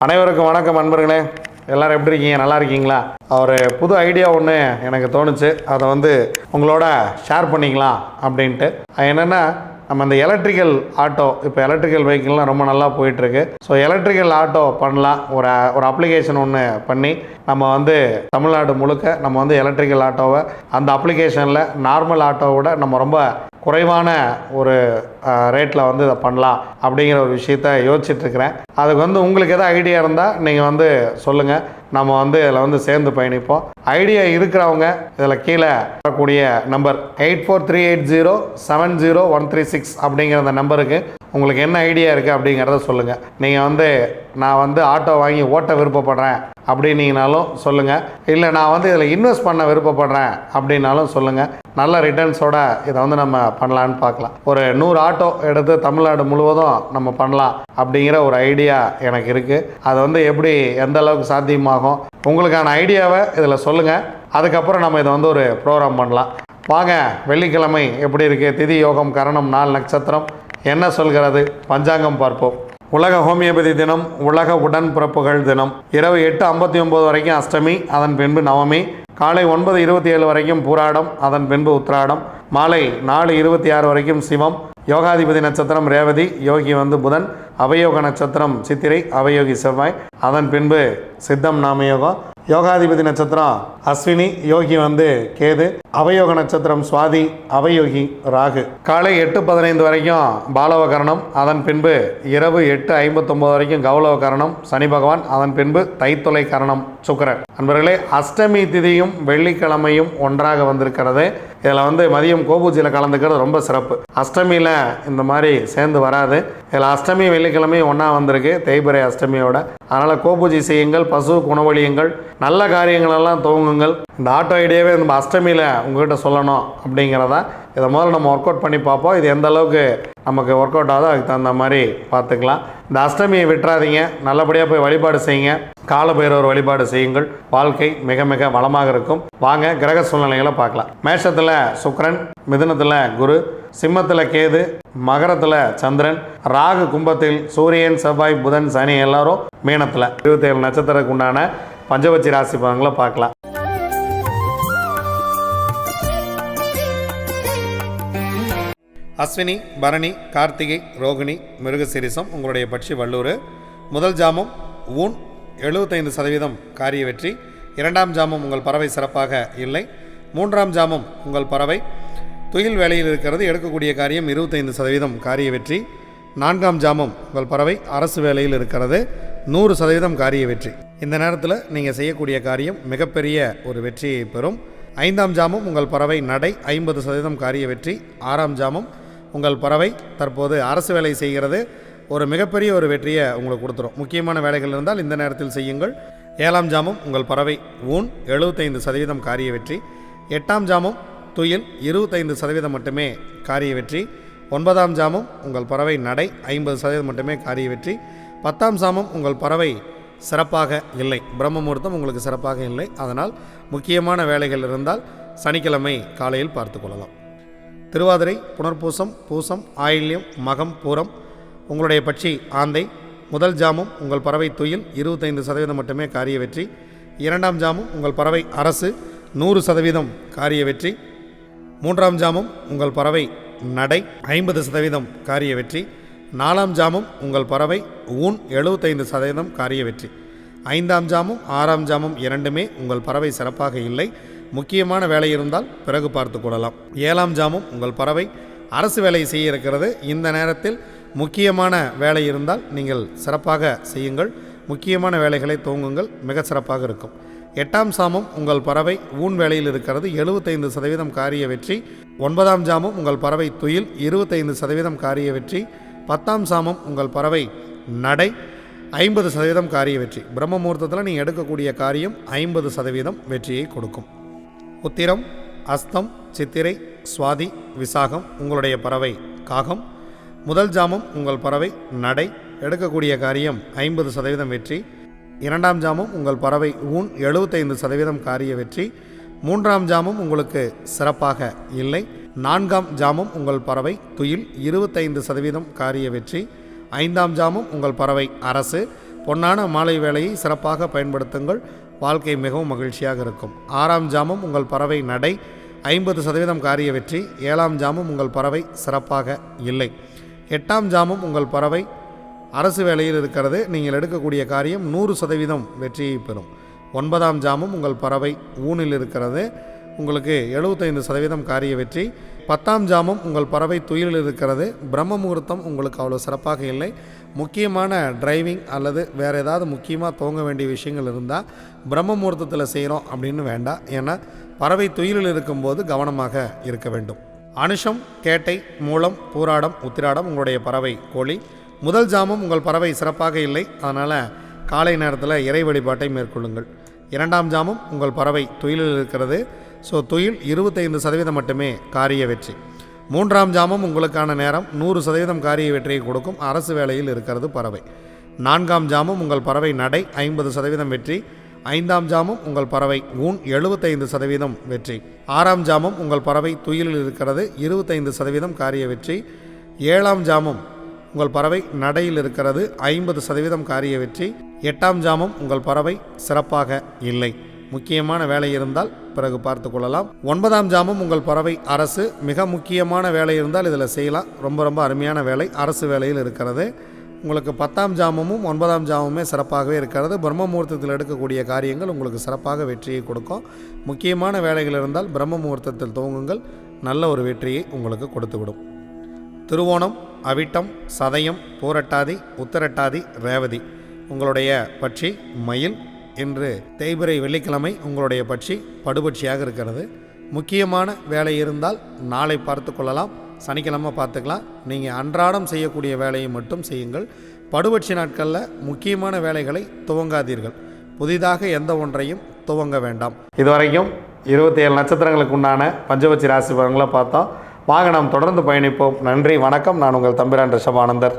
அனைவருக்கும் வணக்கம் நண்பர்களே. எல்லோரும் எப்படி இருக்கீங்க? நல்லா இருக்கீங்களா? ஒரு புது ஐடியா ஒன்று எனக்கு தோணுச்சு, அதை உங்களோட ஷேர் பண்ணிக்கலாம் அப்படின்ட்டு. என்னென்னா, நம்ம இந்த எலக்ட்ரிக்கல் ஆட்டோ, இப்போ எலக்ட்ரிக்கல் வெஹிக்கிள்லாம் ரொம்ப நல்லா போயிட்டுருக்கு. ஸோ எலக்ட்ரிக்கல் ஆட்டோ பண்ணலாம். ஒரு அப்ளிகேஷன் ஒன்று பண்ணி நம்ம தமிழ்நாடு முழுக்க நம்ம எலக்ட்ரிக்கல் ஆட்டோவை அந்த அப்ளிகேஷனில் நார்மல் ஆட்டோவை விட நம்ம ரொம்ப குறைவான ஒரு ரேட்டில் இதை பண்ணலாம் அப்படிங்கிற ஒரு விஷயத்த யோசிச்சுட்ருக்கிறேன். அதுக்கு உங்களுக்கு எதாவது ஐடியா இருந்தால் நீங்கள் சொல்லுங்கள். நம்ம இதில் சேர்ந்து பயணிப்போம். ஐடியா இருக்கிறவங்க இதில் கீழே வரக்கூடிய நம்பர் 8438070136 அப்படிங்கிற அந்த நம்பருக்கு உங்களுக்கு என்ன ஐடியா இருக்குது அப்படிங்கிறத சொல்லுங்கள். நீங்கள் நான் ஆட்டோ வாங்கி ஓட்ட விருப்பப்படுறேன் அப்படின்னீங்கனாலும் சொல்லுங்கள். இல்லை நான் இதில் இன்வெஸ்ட் பண்ண விருப்பப்படுறேன் அப்படின்னாலும் சொல்லுங்கள். நல்ல ரிட்டர்ன்ஸோட இதை நம்ம பண்ணலான்னு பார்க்கலாம். ஒரு 100 ஆட்டோ எடுத்து தமிழ்நாடு முழுவதும் நம்ம பண்ணலாம் அப்படிங்கிற ஒரு ஐடியா எனக்கு இருக்குது. அது எப்படி எந்த அளவுக்கு சாத்தியமாகும், உங்களுக்கான ஐடியாவை இதில் சொல்லுங்கள். அதுக்கப்புறம் நம்ம இதை ஒரு ப்ரோக்ராம் பண்ணலாம். வாங்க, வெள்ளிக்கிழமை எப்படி இருக்குது, திதி யோகம் கரணம் 4 நட்சத்திரம் என்ன சொல்கிறது, பஞ்சாங்கம் பார்ப்போம். உலக ஹோமியோபதி தினம், உலக உடன்பிறப்புகள் தினம். இரவு 8:59 வரைக்கும் அஷ்டமி, அதன் பின்பு நவமி. காலை 9:27 வரைக்கும் பூராடம், அதன் பின்பு உத்திராடம். மாலை 4:26 வரைக்கும் சிவம். யோகாதிபதி நட்சத்திரம் ரேவதி, யோகி புதன். அவயோக நட்சத்திரம் சித்திரை, அவயோகி செவ்வாய். அதன் பின்பு சித்தம் நாமயோகம். யோகாதிபதி நட்சத்திரம் அஸ்வினி, யோகி கேது. அவயோக நட்சத்திரம் சுவாதி, அவயோகி ராகு. காலை 8:15 வரைக்கும் பாலவ கரணம், அதன் பின்பு இரவு 8:59 வரைக்கும் கௌலவ கரணம் சனி பகவான். அதன் பின்பு தைத்துளை கரணம் சுக்கிரன். நண்பர்களே, அஷ்டமி திதியும் வெள்ளிக்கிழமையும் ஒன்றாக வந்திருக்கிறது. இதில் மதியம் கோபூஜையில் கலந்துக்கிறது ரொம்ப சிறப்பு. அஷ்டமியில் இந்த மாதிரி சேர்ந்து வராது. இதில் அஷ்டமி வெள்ளிக்கிழமையும் ஒன்றா வந்திருக்கு, தேய்பிறை அஷ்டமியோட. அதனால் கோபூஜை செய்யுங்கள், பசு குணவழியுங்கள், நல்ல காரியங்களெல்லாம் துவங்குங்கள். இந்த ஆட்டோ ஐடியாவே நம்ம அஷ்டமியில் உங்கள்கிட்ட சொல்லணும் அப்படிங்கிறத இதை முதல்ல நம்ம ஒர்க் அவுட் பண்ணி பார்ப்போம். இது எந்த அளவுக்கு நமக்கு ஒர்க் அவுட் ஆகுதோ அதுக்கு தகுந்த மாதிரி பார்த்துக்கலாம். இந்த அஷ்டமியை விட்டுறாதீங்க, நல்லபடியாக போய் வழிபாடு செய்யுங்க. காலபைரவர் வழிபாடு செய்யுங்கள். வாழ்க்கை மிக மிக வளமாக இருக்கும். வாங்க, கிரக சூழ்நிலைகளை பார்க்கலாம். மேஷத்தில் சுக்கிரன், மிதுனத்தில் குரு, சிம்மத்தில் கேது, மகரத்தில் சந்திரன், ராகு கும்பத்தில் சூரியன், செவ்வாய், புதன், சனி. எல்லாரும் மீனத்தில். 27 நட்சத்திரத்துக்கு உண்டான பஞ்சபட்சி ராசி பலன்களை பார்க்கலாம். அஸ்வினி, பரணி, கார்த்திகை, ரோகிணி, மிருகசீரிசம் உங்களுடைய பட்சி வல்லூர். முதல் ஜாமம் ஊன் 75% காரிய வெற்றி. 2ஆம் ஜாமம் உங்கள் பறவை சிறப்பாக இல்லை. 3ஆம் ஜாமம் உங்கள் பறவை துயில் வேலையில் இருக்கிறது, எடுக்கக்கூடிய காரியம் 25% காரிய வெற்றி. 4ஆம் ஜாமம் உங்கள் பறவை அரசு வேலையில் இருக்கிறது, 100% காரிய வெற்றி. இந்த நேரத்தில் நீங்கள் செய்யக்கூடிய காரியம் மிகப்பெரிய ஒரு வெற்றியை பெறும். 5ஆம் ஜாமம் உங்கள் பறவை நடை 50% காரிய வெற்றி. 6ஆம் ஜாமம் உங்கள் பறவை தற்போது அரசு வேலை செய்கிறது, ஒரு மிகப்பெரிய ஒரு வெற்றியை உங்களுக்கு கொடுத்துரும். முக்கியமான வேலைகள் இருந்தால் இந்த நேரத்தில் செய்யுங்கள். 7ஆம் ஜாமம் உங்கள் பறவை ஊன் 75% காரிய வெற்றி. 8ஆம் ஜாமம் துயில் 25% மட்டுமே காரிய வெற்றி. 9ஆம் ஜாமம் உங்கள் பறவை நடை 50% மட்டுமே காரிய வெற்றி. 10ஆம் ஜாமம் உங்கள் பறவை சிறப்பாக இல்லை, பிரம்ம முகூர்த்தம் உங்களுக்கு சிறப்பாக இல்லை. அதனால் முக்கியமான வேலைகள் இருந்தால் சனிக்கிழமை காலையில் பார்த்து கொள்ளலாம். திருவாதிரை, புனர்பூசம், பூசம், ஆயில்யம், மகம், பூரம் உங்களுடைய பட்சி ஆந்தை. முதல் ஜாமம் உங்கள் பறவை துயில் 25% மட்டுமே காரிய வெற்றி. 2ஆம் ஜாமம் உங்கள் பறவை அரசு 100% காரிய வெற்றி. 3ஆம் ஜாமம் உங்கள் பறவை நடை 50% காரிய வெற்றி. 4ஆம் ஜாமம் உங்கள் பறவை ஊன் 75% காரிய வெற்றி. 5ஆம் ஜாமம் 6ஆம் ஜாமம் இரண்டுமே உங்கள் பறவை சிறப்பாக இல்லை, முக்கியமான வேலை இருந்தால் பிறகு பார்த்து கொள்ளலாம். 7ஆம் ஜாமம் உங்கள் பறவை அரசு வேலை செய்ய இருக்கிறது. இந்த நேரத்தில் முக்கியமான வேலை இருந்தால் நீங்கள் சிறப்பாக செய்யுங்கள், முக்கியமான வேலைகளை துவங்குங்கள், மிக சிறப்பாக இருக்கும். 8ஆம் சாமம் உங்கள் பறவை ஊன் வேலையில் இருக்கிறது, 75% காரிய வெற்றி. 9ஆம் ஜாமம் உங்கள் பறவை துயில் 25% காரிய வெற்றி. 10ஆம் சாமம் உங்கள் பறவை நடை 50% காரிய வெற்றி. பிரம்ம முகூர்த்தத்தில் நீங்கள் எடுக்கக்கூடிய காரியம் 50% வெற்றியை கொடுக்கும். உத்திரம், அஸ்தம், சித்திரை, சுவாதி, விசாகம் உங்களுடைய பறவை காகம். முதல் ஜாமம் உங்கள் பறவை நடை, எடுக்கக்கூடிய காரியம் 50% வெற்றி. 2ஆம் ஜாமம் உங்கள் பறவை ஊன் 75% காரிய வெற்றி. 3ஆம் ஜாமம் உங்களுக்கு சிறப்பாக இல்லை. 4ஆம் ஜாமம் உங்கள் பறவை துயில் 25% காரிய வெற்றி. 5ஆம் ஜாமம் உங்கள் பறவை அரசு பொன்னான மாலை வேளையை சிறப்பாக பயன்படுத்துங்கள். வாழ்க்கை மிகவும் மகிழ்ச்சியாக இருக்கும். 6ஆம் ஜாமம் உங்கள் பறவை நடை 50% காரிய வெற்றி. 7ஆம் ஜாமம் உங்கள் பறவை சிறப்பாக இல்லை. 8ஆம் ஜாமம் உங்கள் பறவை அரசு வேலையில் இருக்கிறது. நீங்கள் எடுக்கக்கூடிய காரியம் 100% வெற்றியை பெறும். 9ஆம் ஜாமம் உங்கள் பறவை ஊனில் இருக்கிறது. உங்களுக்கு 75% காரிய வெற்றி. 10ஆம் ஜாமம் உங்கள் பறவை துயிலில் இருக்கிறது. பிரம்ம முகூர்த்தம் உங்களுக்கு அவ்வளோ சிறப்பாக இல்லை. முக்கியமான டிரைவிங் அல்லது வேறு ஏதாவது முக்கியமாக துவங்க வேண்டிய விஷயங்கள் இருந்தால் பிரம்ம முகூர்த்தத்தில் செய்கிறோம் அப்படின்னு வேண்டாம். ஏன்னா பறவை துயிலில் இருக்கும்போது கவனமாக இருக்க வேண்டும். அனுஷம், கேட்டை, மூலம், பூராடம், உத்திராடம் உங்களுடைய பறவை கோழி. முதல் ஜாமம் உங்கள் பறவை சிறப்பாக இல்லை. அதனால் காலை நேரத்தில் இறை வழிபாட்டை மேற்கொள்ளுங்கள். 2ஆம் ஜாமம் உங்கள் பறவை துயிலில் இருக்கிறது. ஸோ துயில் 25% மட்டுமே காரிய வெற்றி. 3ஆம் ஜாமம் உங்களுக்கான நேரம் 100% காரிய வெற்றியை கொடுக்கும். அரசு வேலையில் இருக்கிறது பறவை. 4ஆம் ஜாமம் உங்கள் பறவை நடை 50% வெற்றி. 5ஆம் ஜாமம் உங்கள் பறவை ஊன் 75% வெற்றி. 6ஆம் ஜாமம் உங்கள் பறவை துயிலில் இருக்கிறது. 25% காரிய வெற்றி. 7ஆம் ஜாமம் உங்கள் பறவை நடையில் இருக்கிறது. 50% காரிய வெற்றி. 8ஆம் ஜாமம் உங்கள் பறவை சிறப்பாக இல்லை. முக்கியமான வேலை இருந்தால் பிறகு பார்த்து கொள்ளலாம். 9ஆம் ஜாமம் உங்கள் பறவை அரசு. மிக முக்கியமான வேலை இருந்தால் இதில் செய்யலாம். ரொம்ப அருமையான வேலை அரசு வேலையில் இருக்கிறது. உங்களுக்கு 10ஆம் ஜாமமும் 9ஆம் ஜாமமே சிறப்பாகவே இருக்கிறது. பிரம்ம முகூர்த்தத்தில் எடுக்கக்கூடிய காரியங்கள் உங்களுக்கு சிறப்பாக வெற்றியை கொடுக்கும். முக்கியமான வேலைகள் இருந்தால் பிரம்ம முகூர்த்தத்தில் துவங்குங்கள். நல்ல ஒரு வெற்றியை உங்களுக்கு கொடுத்துவிடும். திருவோணம், அவிட்டம், சதயம், பூரட்டாதி, உத்திரட்டாதி, ரேவதி உங்களுடைய பட்சி மயில். இன்று தேய்பிறை வெள்ளிக்கிழமை உங்களுடைய பட்சி படுபட்சியாக இருக்கிறது. முக்கியமான வேலை இருந்தால் நாளை பார்த்து கொள்ளலாம். சனிக்கிழமை பார்த்துக்கலாம். நீங்கள் அன்றாடம் செய்யக்கூடிய வேலையை மட்டும் செய்யுங்கள். படுபட்சி நாட்களில் முக்கியமான வேலைகளை துவங்காதீர்கள். புதிதாக எந்த ஒன்றையும் துவங்க வேண்டாம். இதுவரைக்கும் 27 நட்சத்திரங்களுக்கு உண்டான பஞ்சபட்சி ராசி பலன்களை பார்த்தோம். வாங்க நாம் தொடர்ந்து பயணிப்போம். நன்றி, வணக்கம். நான் உங்கள் தம்பிரான் ரிஷபானந்தர்.